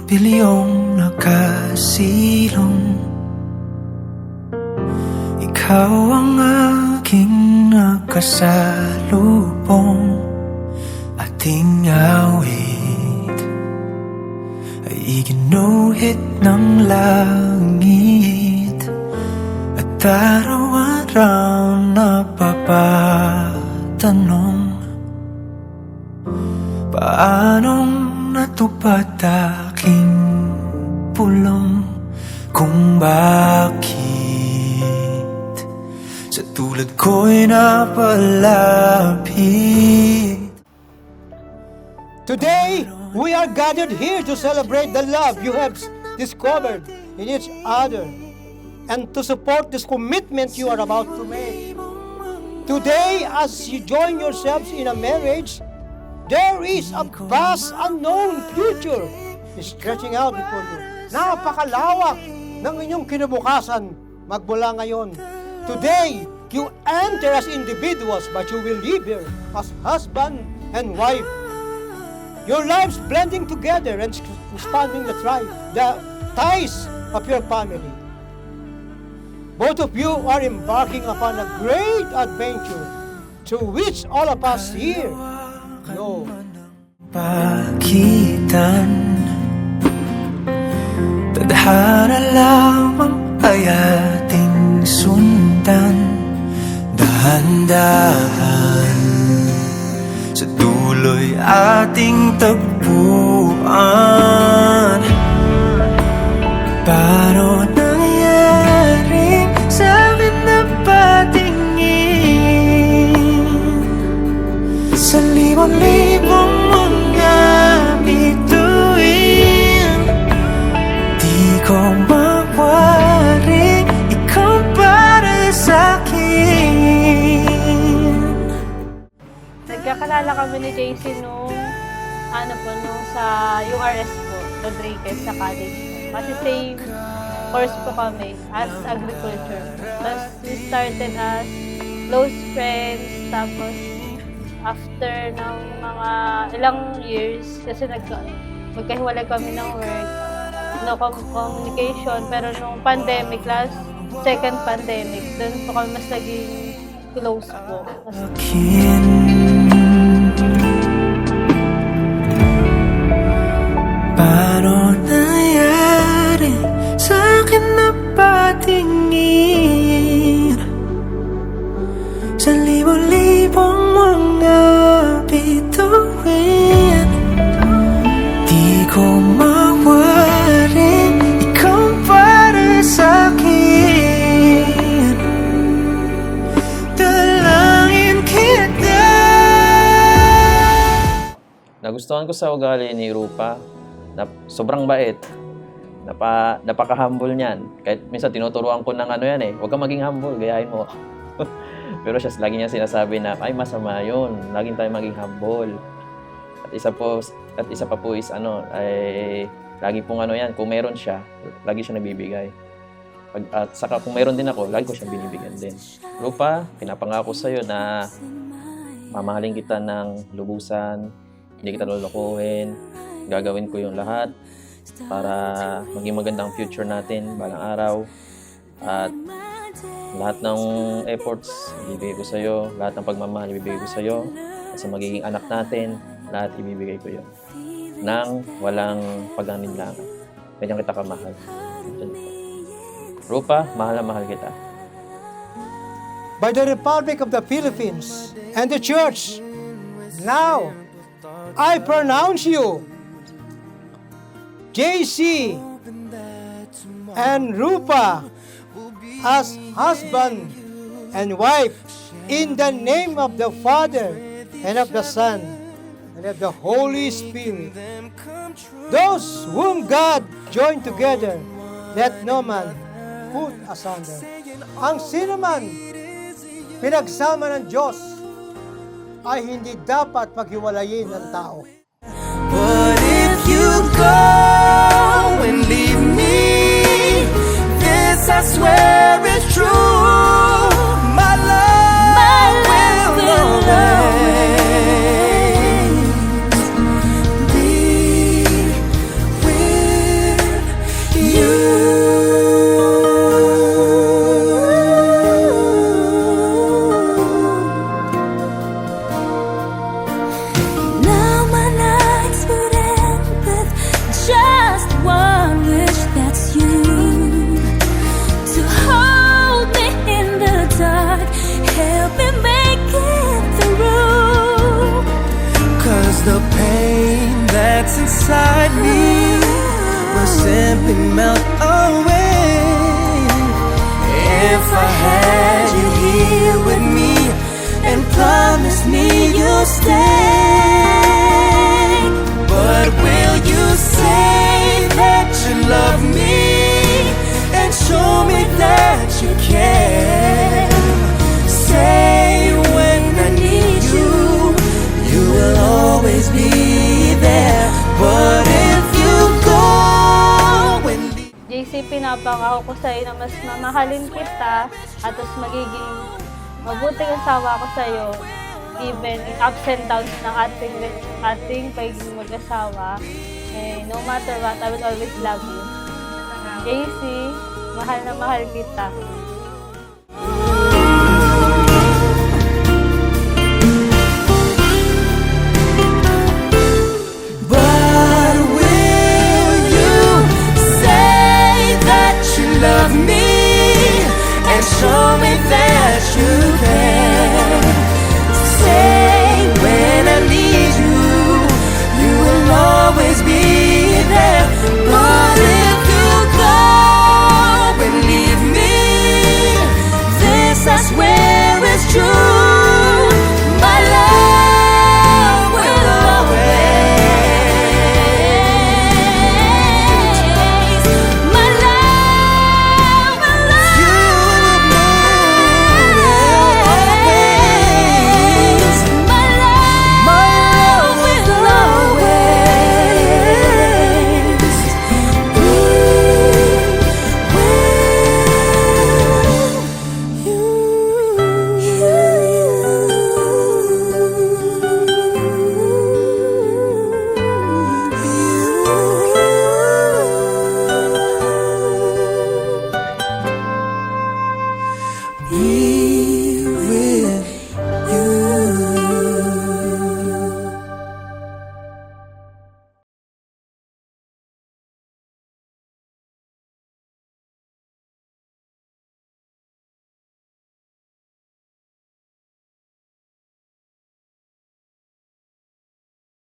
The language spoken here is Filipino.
bilyong nakasilong. Ikaw ang aking nakasalubong. Ating awit ay iginuhit ng langit, at araw-araw napapatanong, paanong natupad aking pulong, kung bakit sa tulad ko'y napalapit. Today, we are gathered here to celebrate the love you have discovered in each other and to support this commitment you are about to make. Today, as you join yourselves in a marriage, there is a vast unknown future stretching out before you. Napakalawak ng inyong kinabukasan magmula ngayon. Today, you enter as individuals, but you will live here as husband and wife. Your lives blending together and expanding the ties of your family. Both of you are embarking upon a great adventure to which all of us here know. Pagitan, tadhana lamang ay ating sundan, dahan-dahan sa duloy ating tagpuan. Paano nangyari sa akin na patingin sa libong-libong mga bituin? Di ko mawari, ikaw para sa'kin. Nagkakalala kami ni JC nung sa URS po, Rodriguez sa college po. Kasi same course po kami as agriculture. Tapos we started as close friends. Tapos after ng mga ilang years, kasi magkahiwalay kami ng work, no communication. Pero nung pandemic, second pandemic, doon po kami mas naging close po. Paano nangyari sa akin na patingin sa libo-libong mga bituin? Di ko mawari, ikaw para sa'kin. Dalangin kita. Nagustuhan ko sa ugali ni Rupa na sobrang bait. Napaka-humble niyan. Kahit minsan tinuturuan ko ng yan huwag kang maging humble, gayahin mo. Pero siya, lagi niya sinasabi na, ay masama yun, laging tayo maging humble. At isa pa po is ay lagi pong yan, kung meron siya, lagi siya nabibigay. At saka kung meron din ako, lagi ko siya binibigyan din. Rupa, pinapangako sa'yo na mamahalin kita ng lubusan, hindi kita lolokohin, gagawin ko yung lahat para maging magandang future natin balang araw. At lahat ng efforts, ibibigay ko sa'yo. Lahat ng pagmamahal, ibibigay ko sa'yo. At sa magiging anak natin, lahat ibibigay ko yun. Nang walang pag-alinlangan. Ganyan kita kamahal. Rupa, mahal na mahal kita. By the Republic of the Philippines and the Church, now, I pronounce you JC and Rupa as husband and wife in the name of the Father and of the Son and of the Holy Spirit. Those whom God joined together, let no man put asunder. Ang sino man pinagsama ng Diyos ay hindi dapat paghiwalayin ng tao. But if you go and leave me, this I swear is true. My love will always be with gently melt away. If I had you here with me and promised me you'll stay, but will you say that you love me and show me that you care? Say when I need you, you will always be there. But if you go and leave, JC, pinapangako ko sa'yo na mas mamahalin kita at mas magiging mabuting asawa ko sa'yo even in ups and downs ng ating pagiging mag-asawa. No matter what, I will always love you. JC, mahal na mahal kita.